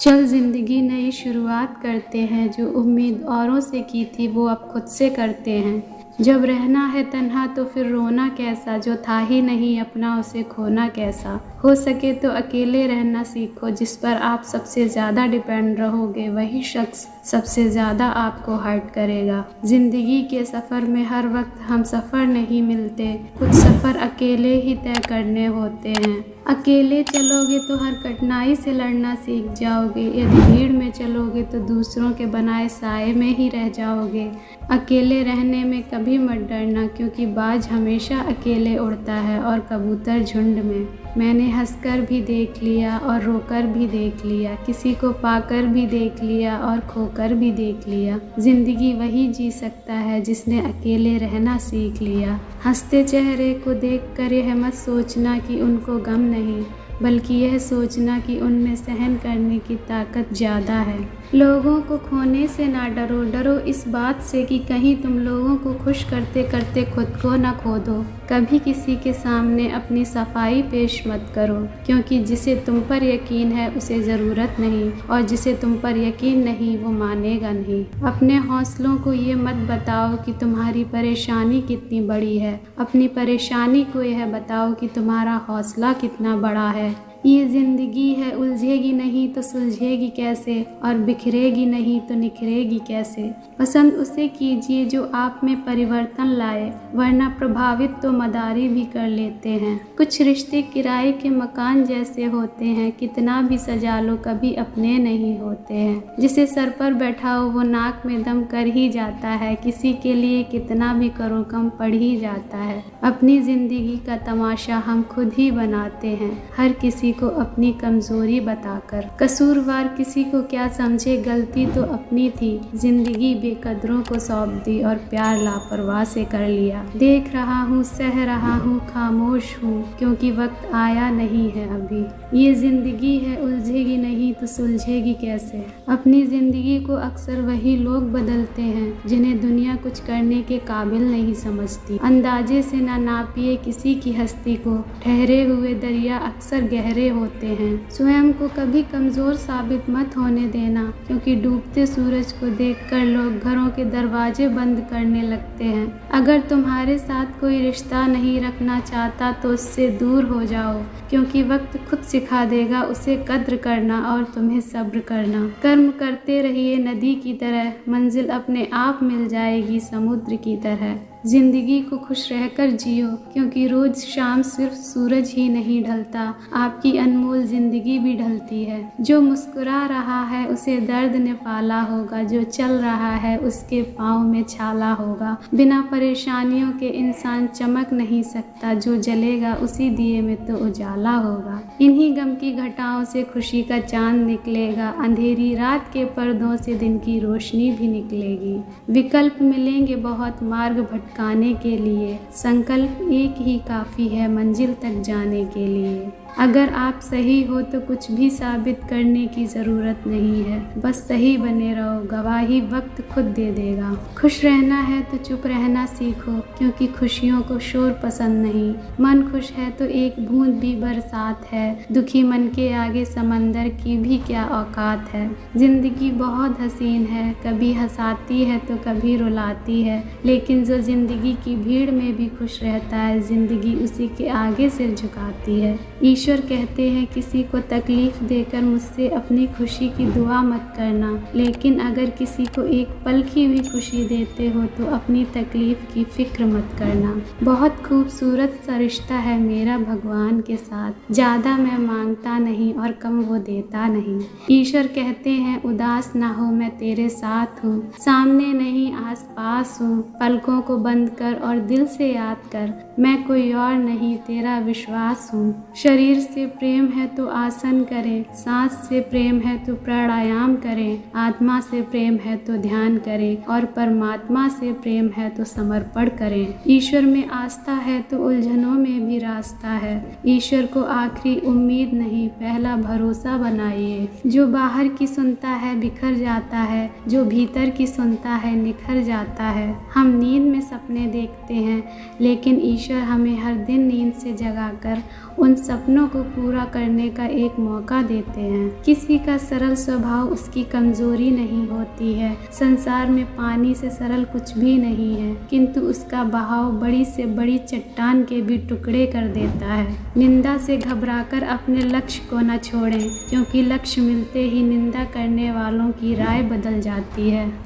चल ज़िंदगी नई शुरुआत करते हैं, जो उम्मीद औरों से की थी वो अब खुद से करते हैं। जब रहना है तन्हा तो फिर रोना कैसा, जो था ही नहीं अपना उसे खोना कैसा। हो सके तो अकेले रहना सीखो, जिस पर आप सबसे ज़्यादा डिपेंड रहोगे वही शख्स सबसे ज़्यादा आपको हर्ट करेगा। ज़िंदगी के सफ़र में हर वक्त हम सफ़र नहीं मिलते, कुछ सफ़र अकेले ही तय करने होते हैं। अकेले चलोगे तो हर कठिनाई से लड़ना सीख जाओगे, यदि भीड़ में चलोगे तो दूसरों के बनाए साए में ही रह जाओगे। अकेले रहने में कभी मत डरना, क्योंकि बाज हमेशा अकेले उड़ता है और कबूतर झुंड में। मैंने हंसकर भी देख लिया और रोकर भी देख लिया, किसी को पाकर भी देख लिया और खोकर भी देख लिया। ज़िंदगी वही जी सकता है जिसने अकेले रहना सीख लिया। हंसते चेहरे को देखकर यह मत सोचना कि उनको गम नहीं, बल्कि यह सोचना कि उनमें सहन करने की ताकत ज़्यादा है। लोगों को खोने से ना डरो, डरो इस बात से कि कहीं तुम लोगों को खुश करते करते खुद को ना खो दो। कभी किसी के सामने अपनी सफाई पेश मत करो, क्योंकि जिसे तुम पर यकीन है उसे ज़रूरत नहीं, और जिसे तुम पर यकीन नहीं वो मानेगा नहीं। अपने हौसलों को ये मत बताओ कि तुम्हारी परेशानी कितनी बड़ी है, अपनी परेशानी को यह बताओ कि तुम्हारा हौसला कितना बड़ा है। ये ज़िंदगी है, उलझेगी नहीं तो सुलझेगी कैसे, और बिखरेगी नहीं तो निखरेगी कैसे। पसंद उसे कीजिए जो आप में परिवर्तन लाए, वरना प्रभावित तो मदारी भी कर लेते हैं। कुछ रिश्ते किराए के मकान जैसे होते हैं, कितना भी सजा लो कभी अपने नहीं होते हैं। जिसे सर पर बैठाओ वो नाक में दम कर ही जाता है, किसी के लिए कितना भी करो कम पड़ ही जाता है। अपनी ज़िंदगी का तमाशा हम खुद ही बनाते हैं, हर किसी को अपनी कमजोरी बताकर। कसूरवार किसी को क्या समझे, गलती तो अपनी थी। जिंदगी बेकदरों को सौंप दी और प्यार लापरवाह से कर लिया। देख रहा हूँ, सह रहा हूँ, खामोश हूँ, क्योंकि वक्त आया नहीं है अभी। ये जिंदगी है, उलझेगी नहीं तो सुलझेगी कैसे। अपनी जिंदगी को अक्सर वही लोग बदलते हैं जिन्हें दुनिया कुछ करने के काबिल नहीं समझती। अंदाजे से ना नापिए किसी की हस्ती को, ठहरे हुए दरिया अक्सर गहरे होते हैं। स्वयं को कभी कमजोर साबित मत होने देना, क्योंकि डूबते सूरज को देखकर लोग घरों के दरवाजे बंद करने लगते हैं। अगर तुम्हारे साथ कोई रिश्ता नहीं रखना चाहता तो उससे दूर हो जाओ, क्योंकि वक्त खुद सिखा देगा उसे कद्र करना और तुम्हें सब्र करना। कर्म करते रहिए नदी की तरह, मंजिल अपने आप मिल जाएगी समुद्र की तरह। जिंदगी को खुश रहकर जियो, क्योंकि रोज शाम सिर्फ सूरज ही नहीं ढलता, आपकी अनमोल जिंदगी भी ढलती है। जो मुस्कुरा रहा है उसे दर्द ने पाला होगा, जो चल रहा है उसके पाँव में छाला होगा। बिना परेशानियों के इंसान चमक नहीं सकता, जो जलेगा उसी दिए में तो उजाला होगा। इन्हीं गम की घटाओं से खुशी का चांद निकलेगा, अंधेरी रात के पर्दों से दिन की रोशनी भी निकलेगी। विकल्प मिलेंगे बहुत मार्ग भटकाने के लिए, संकल्प एक ही काफ़ी है मंजिल तक जाने के लिए। अगर आप सही हो तो कुछ भी साबित करने की ज़रूरत नहीं है, बस सही बने रहो, गवाही वक्त खुद दे देगा। खुश रहना है तो चुप रहना सीखो, क्योंकि खुशियों को शोर पसंद नहीं। मन खुश है तो एक बूंद भी बरसात है, दुखी मन के आगे समंदर की भी क्या औकात है। जिंदगी बहुत हसीन है, कभी हंसाती है तो कभी रुलाती है, लेकिन जो जिंदगी की भीड़ में भी खुश रहता है, जिंदगी उसी के आगे सिर झुकाती है। ईश्वर कहते हैं किसी को तकलीफ देकर मुझसे अपनी खुशी की दुआ मत करना, लेकिन अगर किसी को एक पल की भी खुशी देते हो तो अपनी तकलीफ की फिक्र मत करना। बहुत खूबसूरत सा रिश्ता है मेरा भगवान के साथ, ज़्यादा मैं मांगता नहीं और कम वो देता नहीं। ईश्वर कहते हैं उदास ना हो मैं तेरे साथ हूँ, सामने नहीं आस पास हूँ। पलकों को बंद कर और दिल से याद कर, मैं कोई और नहीं तेरा विश्वास हूँ। शरीर से प्रेम है तो आसन करें, सांस से प्रेम है तो प्राणायाम करें, आत्मा से प्रेम है तो ध्यान करें, और परमात्मा से प्रेम है तो समर्पण करें। ईश्वर में आस्था है तो उलझनों में भी रास्ता है, ईश्वर को आखिरी उम्मीद नहीं पहला भरोसा बनाइए। जो बाहर की सुनता है बिखर जाता है, जो भीतर की सुनता है निखर जाता है। हम नींद में सपने देखते हैं, लेकिन ईश्वर हमें हर दिन नींद से जगाकर उन सपनों सपनों को पूरा करने का एक मौका देते हैं। किसी का सरल स्वभाव उसकी कमजोरी नहीं होती है। संसार में पानी से सरल कुछ भी नहीं है, किंतु उसका बहाव बड़ी से बड़ी चट्टान के भी टुकड़े कर देता है। निंदा से घबराकर अपने लक्ष्य को न छोड़ें, क्योंकि लक्ष्य मिलते ही निंदा करने वालों की राय बदल जाती है।